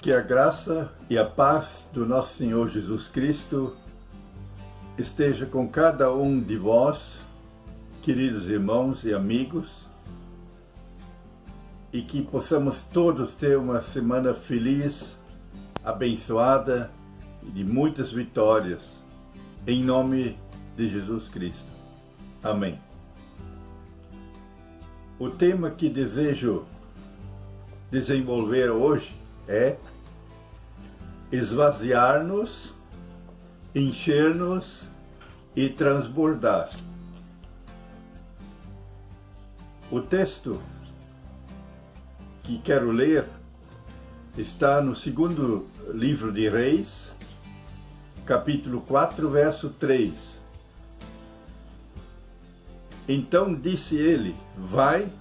Que a graça e a paz do nosso Senhor Jesus Cristo esteja com cada um de vós, queridos irmãos e amigos, e que possamos todos ter uma semana feliz, abençoada e de muitas vitórias, em nome de Jesus Cristo. Amém. O tema que desejo desenvolver hoje é esvaziar-nos, encher-nos e transbordar. O texto que quero ler está no segundo livro de Reis, capítulo 4, verso 3. Então disse ele: vai,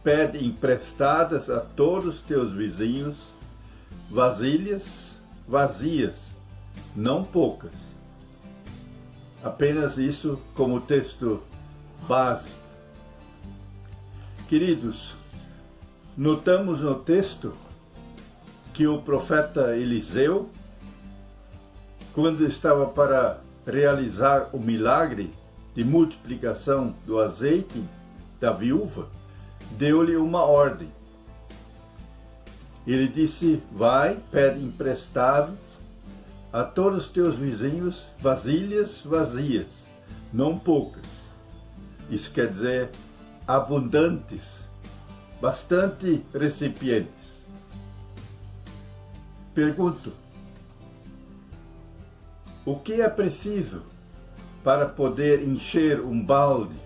pede emprestadas a todos os teus vizinhos vasilhas vazias, não poucas. Apenas isso como texto base. Queridos, notamos no texto que o profeta Eliseu, quando estava para realizar o milagre de multiplicação do azeite da viúva, deu-lhe uma ordem. Ele disse: vai, pede emprestados a todos os teus vizinhos vasilhas vazias, não poucas. Isso quer dizer abundantes, bastante recipientes. Pergunto: o que é preciso para poder encher um balde,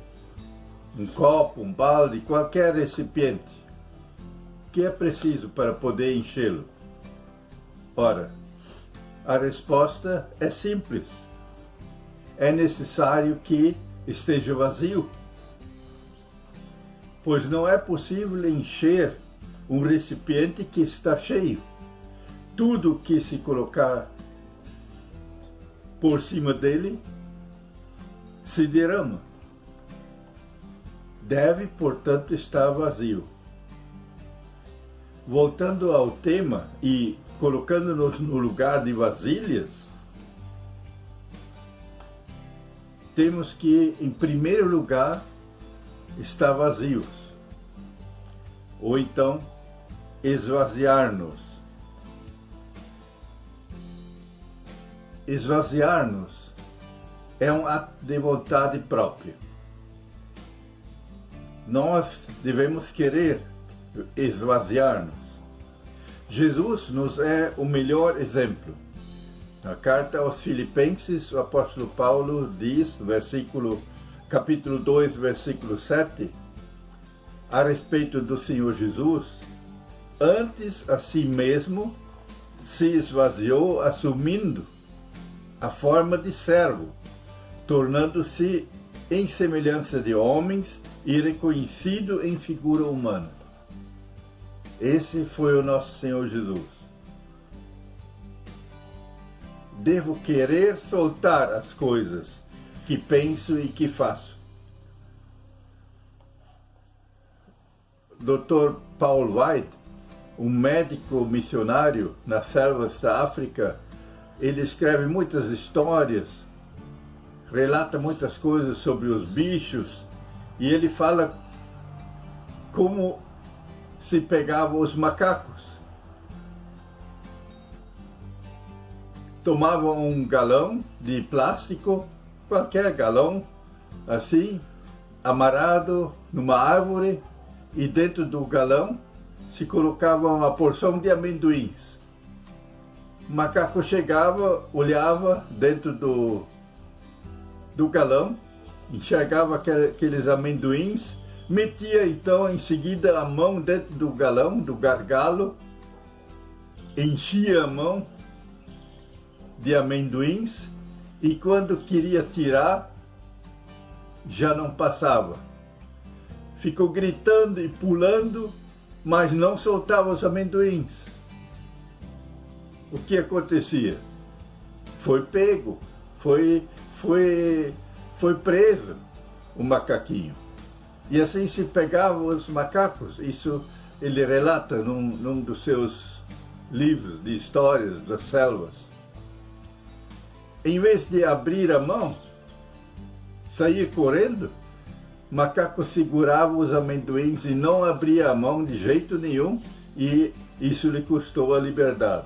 um copo, um balde, qualquer recipiente? O que é preciso para poder enchê-lo? Ora, a resposta é simples. É necessário que esteja vazio, pois não é possível encher um recipiente que está cheio. Tudo que se colocar por cima dele se derrama. Deve, portanto, estar vazio. Voltando ao tema e colocando-nos no lugar de vasilhas, temos que, em primeiro lugar, estar vazios, ou então esvaziar-nos. Esvaziar-nos é um ato de vontade própria. Nós devemos querer esvaziar-nos. Jesus nos é o melhor exemplo. Na carta aos Filipenses, o apóstolo Paulo diz, capítulo 2, versículo 7, a respeito do Senhor Jesus: antes a si mesmo se esvaziou, assumindo a forma de servo, tornando-se em semelhança de homens e reconhecido em figura humana. Esse foi o nosso Senhor Jesus. Devo querer soltar as coisas que penso e que faço. Dr. Paul White, um médico missionário nas selvas da África, ele escreve muitas histórias, relata muitas coisas sobre os bichos, e ele fala como se pegavam os macacos. Tomavam um galão de plástico, qualquer galão, assim, amarrado numa árvore, e dentro do galão se colocava uma porção de amendoins. O macaco chegava, olhava dentro do galão, enxergava aqueles amendoins, metia então em seguida a mão dentro do galão, do gargalo, enchia a mão de amendoins, e quando queria tirar, já não passava. Ficou gritando e pulando, mas não soltava os amendoins. O que acontecia? Foi pego, foi preso o macaquinho. E assim se pegavam os macacos. Isso ele relata num dos seus livros de histórias das selvas. Em vez de abrir a mão, sair correndo, Macaco segurava os amendoins e não abria a mão de jeito nenhum, e isso lhe custou a liberdade.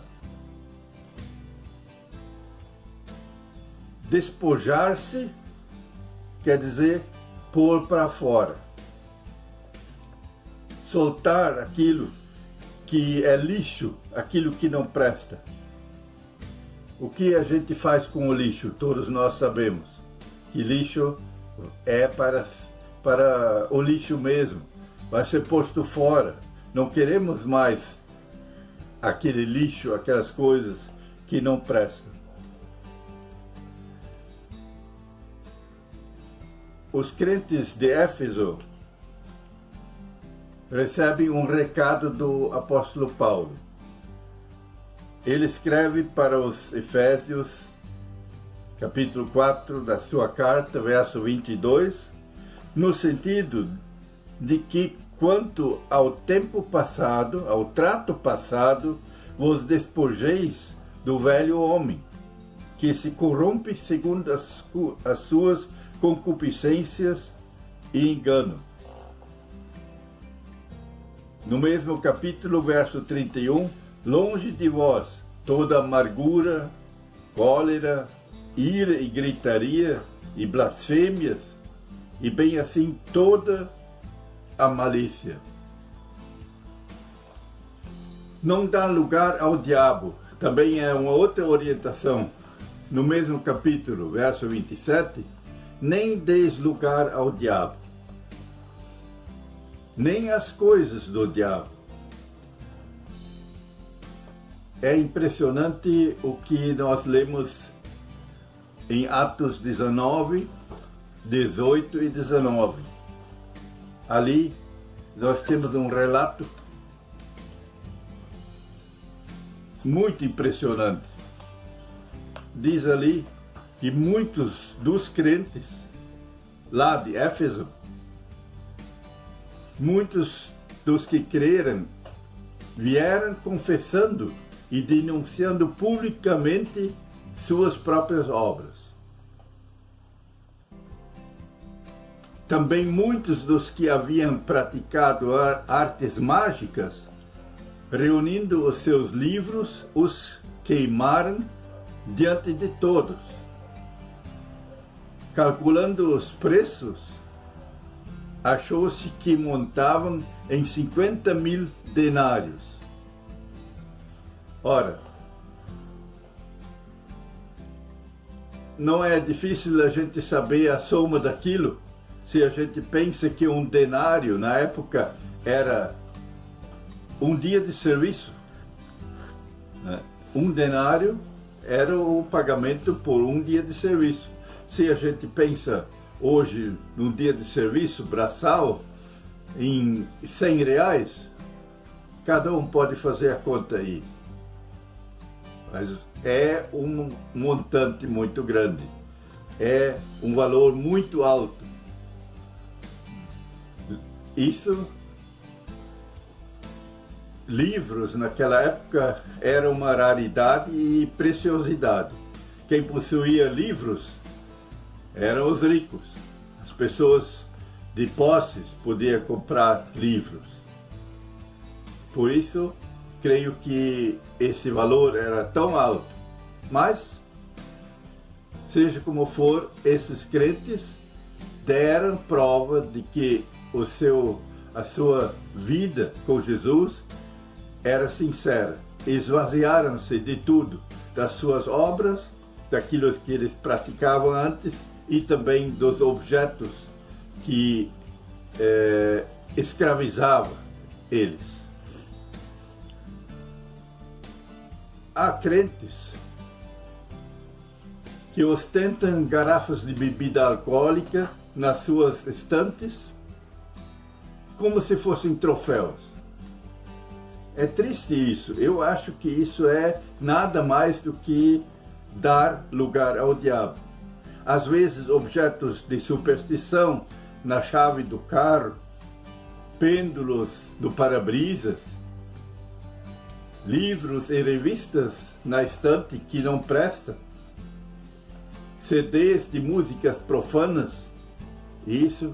Despojar-se quer dizer pôr para fora. Soltar aquilo que é lixo, aquilo que não presta. O que a gente faz com o lixo? Todos nós sabemos que lixo é para o lixo mesmo, vai ser posto fora. Não queremos mais aquele lixo, aquelas coisas que não prestam. Os crentes de Éfeso recebem um recado do apóstolo Paulo. Ele escreve para os Efésios, capítulo 4 da sua carta, verso 22, no sentido de que, quanto ao tempo passado, ao trato passado, vos despojeis do velho homem, que se corrompe segundo as suas concupiscências e engano. No mesmo capítulo, verso 31, longe de vós toda amargura, cólera, ira e gritaria e blasfêmias, e bem assim toda a malícia. Não dá lugar ao diabo, também é uma outra orientação. No mesmo capítulo, verso 27, nem deis lugar ao diabo, nem as coisas do diabo. É impressionante o que nós lemos em Atos 19, 18 e 19. Ali nós temos um relato muito impressionante. Diz ali que muitos dos crentes lá de Éfeso, muitos dos que creram, vieram confessando e denunciando publicamente suas próprias obras. Também muitos dos que haviam praticado artes mágicas, reunindo os seus livros, os queimaram diante de todos. Calculando os preços, achou-se que montavam em 50.000 denários. Ora, não é difícil a gente saber a soma daquilo, se a gente pensa que um denário, na época, era um dia de serviço. Um denário era o pagamento por um dia de serviço. Se a gente pensa hoje num dia de serviço braçal em R$100, cada um pode fazer a conta aí. Mas é um montante muito grande, é um valor muito alto. Isso, livros naquela época eram uma raridade e preciosidade. Quem possuía livros eram os ricos. As pessoas de posses podiam comprar livros. Por isso, creio que esse valor era tão alto. Mas, seja como for, esses crentes deram prova de que a sua vida com Jesus era sincera. Esvaziaram-se de tudo, das suas obras, daquilo que eles praticavam antes e também dos objetos que escravizavam eles. Há crentes que ostentam garrafas de bebida alcoólica nas suas estantes como se fossem troféus. É triste isso. Eu acho que isso é nada mais do que dar lugar ao diabo. Às vezes, objetos de superstição na chave do carro, pêndulos no para-brisas, livros e revistas na estante que não prestam, CDs de músicas profanas, isso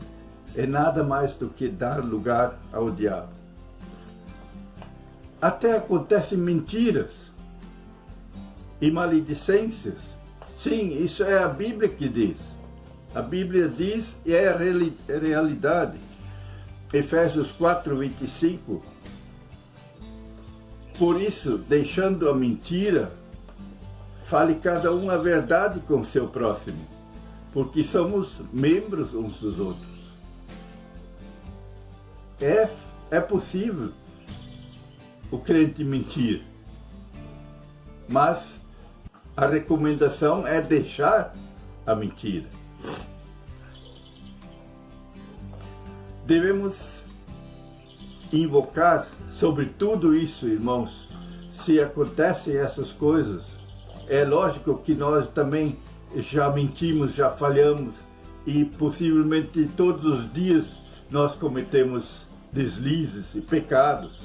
é nada mais do que dar lugar ao diabo. Até acontecem mentiras e maledicências. Sim, isso é a Bíblia que diz. A Bíblia diz e é a realidade. Efésios 4:25. Por isso, deixando a mentira, fale cada um a verdade com seu próximo, porque somos membros uns dos outros. É possível o crente mentir, mas a recomendação é deixar a mentira. Devemos invocar sobre tudo isso, irmãos. Se acontecem essas coisas, é lógico que nós também já mentimos, já falhamos, e possivelmente todos os dias nós cometemos deslizes e pecados.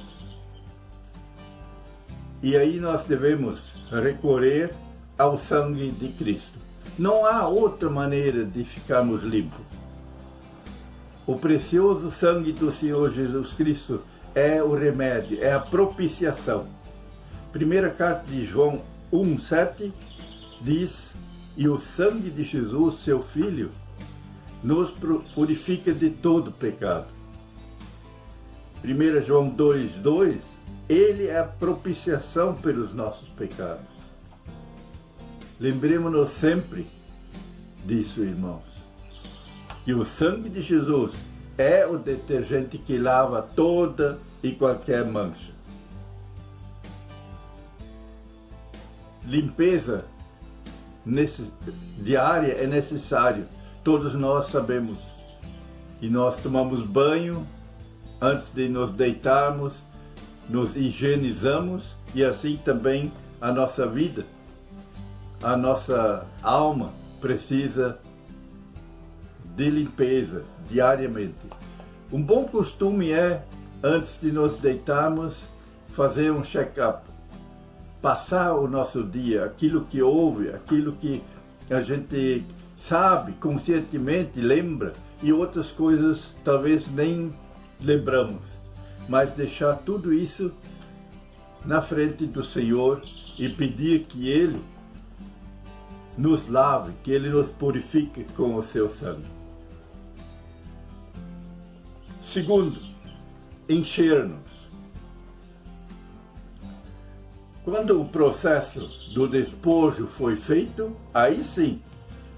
E aí nós devemos recorrer ao sangue de Cristo. Não há outra maneira de ficarmos limpos. O precioso sangue do Senhor Jesus Cristo é o remédio, é a propiciação. Primeira carta de João 1:7 diz: e o sangue de Jesus, seu Filho, nos purifica de todo pecado. 1 João 2:2, ele é a propiciação pelos nossos pecados. Lembremos-nos sempre disso, irmãos, que o sangue de Jesus é o detergente que lava toda e qualquer mancha. Limpeza diária é necessário. Todos nós sabemos que nós tomamos banho antes de nos deitarmos, nos higienizamos, e assim também a nossa vida, a nossa alma precisa de limpeza diariamente. Um bom costume é, antes de nos deitarmos, fazer um check-up, passar o nosso dia, aquilo que houve, aquilo que a gente sabe, conscientemente lembra, e outras coisas talvez nem lembramos, mas deixar tudo isso na frente do Senhor e pedir que Ele nos lave, que Ele nos purifique com o seu sangue. Segundo, encher-nos. Quando o processo do despojo foi feito, aí sim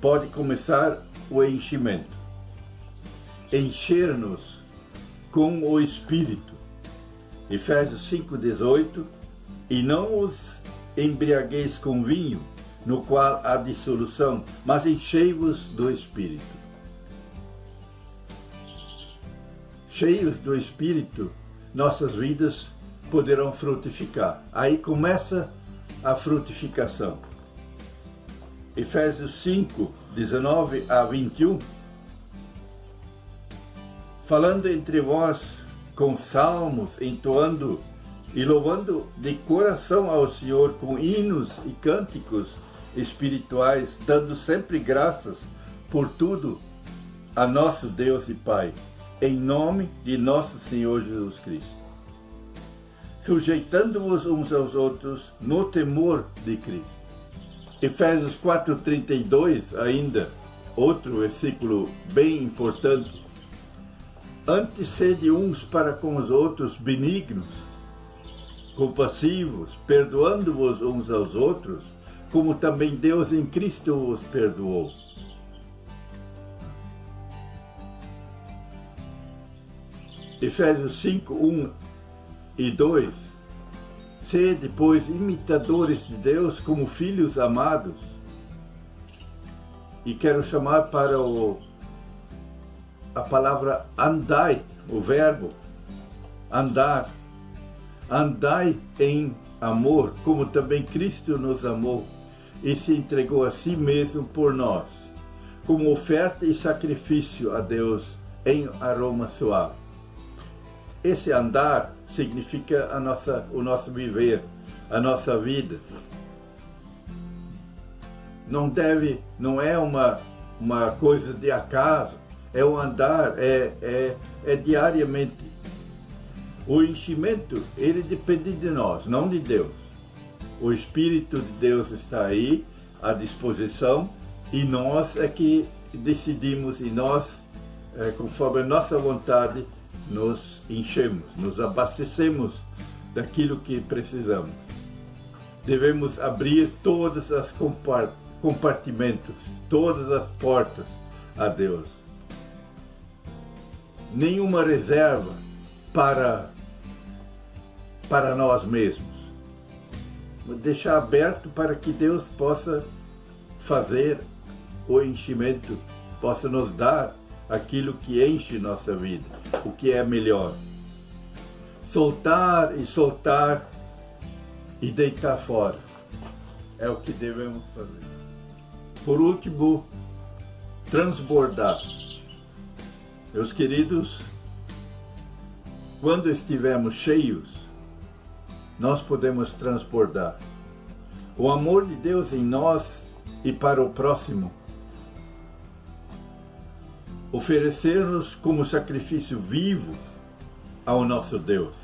pode começar o enchimento. Encher-nos com o Espírito. Efésios 5:18, e não os embriagueis com vinho, no qual há dissolução, mas enchei-vos do Espírito. Cheios do Espírito, nossas vidas poderão frutificar. Aí começa a frutificação. Efésios 5:19-21, falando entre vós com salmos, entoando e louvando de coração ao Senhor com hinos e cânticos espirituais, dando sempre graças por tudo a nosso Deus e Pai, em nome de nosso Senhor Jesus Cristo, sujeitando-vos uns aos outros no temor de Cristo. Efésios 4:32, ainda outro versículo bem importante. Antes sede uns para com os outros benignos, compassivos, perdoando-vos uns aos outros, como também Deus em Cristo vos perdoou. Efésios 5:1-2, sede, pois, imitadores de Deus como filhos amados. E quero chamar para a palavra andai, o verbo andar. Andai em amor, como também Cristo nos amou e se entregou a si mesmo por nós, como oferta e sacrifício a Deus em aroma suave. Esse andar significa o nosso viver, a nossa vida. Não é uma coisa de acaso, é um andar, é diariamente. O enchimento, ele depende de nós, não de Deus. O Espírito de Deus está aí, à disposição, e nós é que decidimos, e nós, conforme a nossa vontade, nos enchemos, nos abastecemos daquilo que precisamos. Devemos abrir todos os compartimentos, todas as portas a Deus. Nenhuma reserva para nós mesmos. Deixar aberto para que Deus possa fazer o enchimento, possa nos dar aquilo que enche nossa vida, o que é melhor. Soltar e deitar fora é o que devemos fazer. Por último, transbordar. Meus queridos, quando estivermos cheios, nós podemos transbordar. O amor de Deus em nós e para o próximo. Oferecer-nos como sacrifício vivo ao nosso Deus.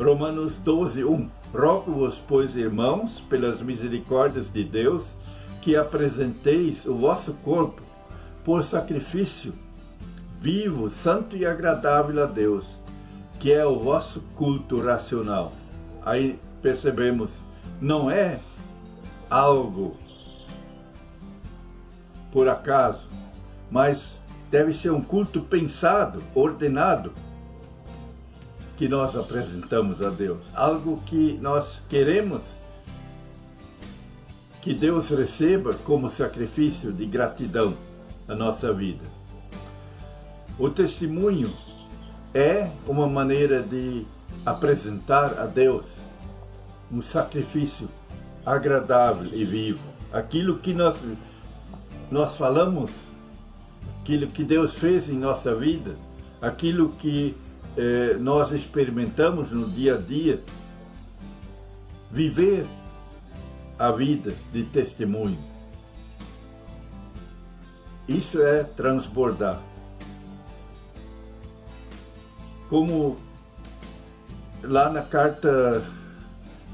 Romanos 12:1. Rogo-vos, pois, irmãos, pelas misericórdias de Deus, que apresenteis o vosso corpo por sacrifício vivo, santo e agradável a Deus, que é o vosso culto racional. Aí percebemos, não é algo por acaso, mas deve ser um culto pensado, ordenado, que nós apresentamos a Deus. Algo que nós queremos que Deus receba como sacrifício de gratidão na nossa vida. O testemunho é uma maneira de apresentar a Deus um sacrifício agradável e vivo. Aquilo que nós falamos, aquilo que Deus fez em nossa vida, aquilo que nós experimentamos no dia a dia, viver a vida de testemunho. Isso é transbordar. Como lá na carta,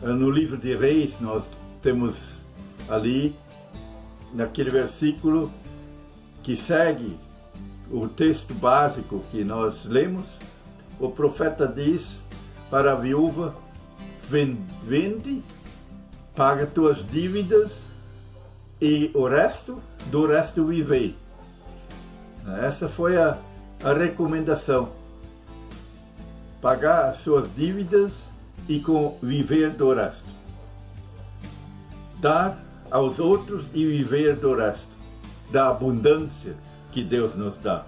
no livro de Reis, nós temos ali, naquele versículo que segue o texto básico que nós lemos, o profeta diz para a viúva: vende, paga tuas dívidas e do resto vivei. Essa foi a recomendação. Pagar as suas dívidas e viver do resto. Dar aos outros e viver do resto, da abundância que Deus nos dá.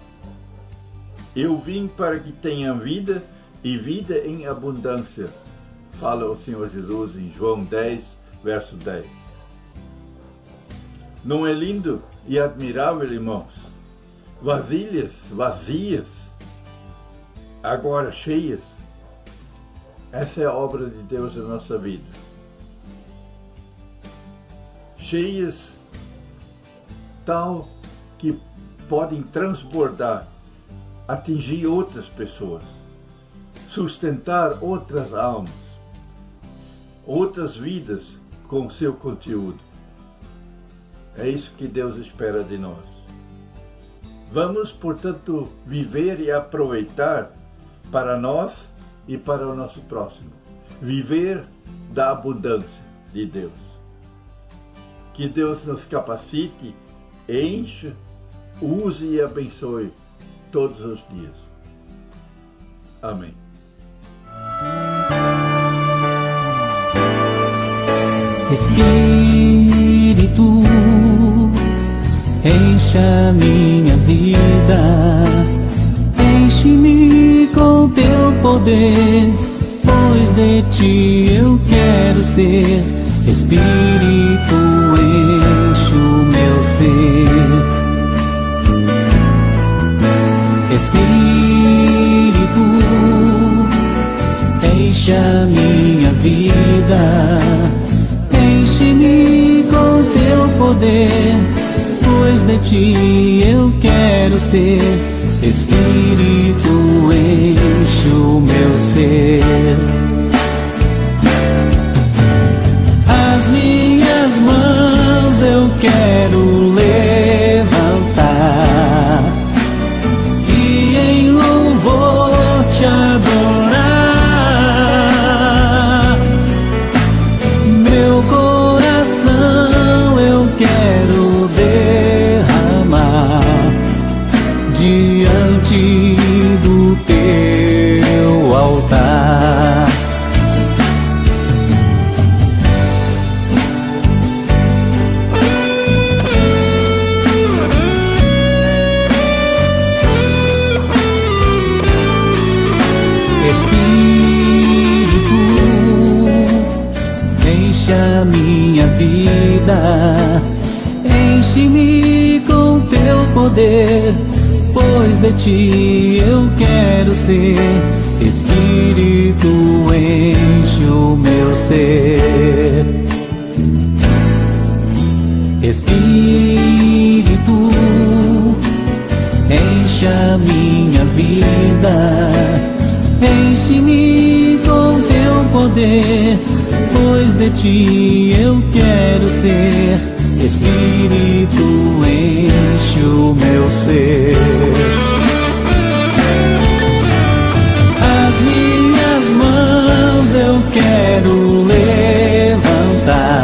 Eu vim para que tenham vida e vida em abundância, fala o Senhor Jesus em João 10, verso 10. Não é lindo e admirável, irmãos? Vasilhas vazias, agora cheias. Essa é a obra de Deus na nossa vida. Cheias tal que podem transbordar, atingir outras pessoas, sustentar outras almas, outras vidas com seu conteúdo. É isso que Deus espera de nós. Vamos, portanto, viver e aproveitar para nós e para o nosso próximo. Viver da abundância de Deus. Que Deus nos capacite, encha, use e abençoe todos os dias. Amém. Espírito, encha minha vida, enche-me com teu poder, pois de ti eu quero ser. Espírito, enche o meu ser. Espírito, encha poder, pois de ti eu quero ser. Espírito, enche o meu ser. As minhas mãos eu quero levantar e em louvor te adorar. Meu coração eu quero derramar diante do teu altar. Espírito, enche a minha vida, enche-me com teu poder, pois de ti eu quero ser. Espírito, enche o meu ser. Espírito, enche a minha vida, enche-me com teu poder, pois de ti eu quero ser. Espírito, enche o meu ser. As minhas mãos eu quero levantar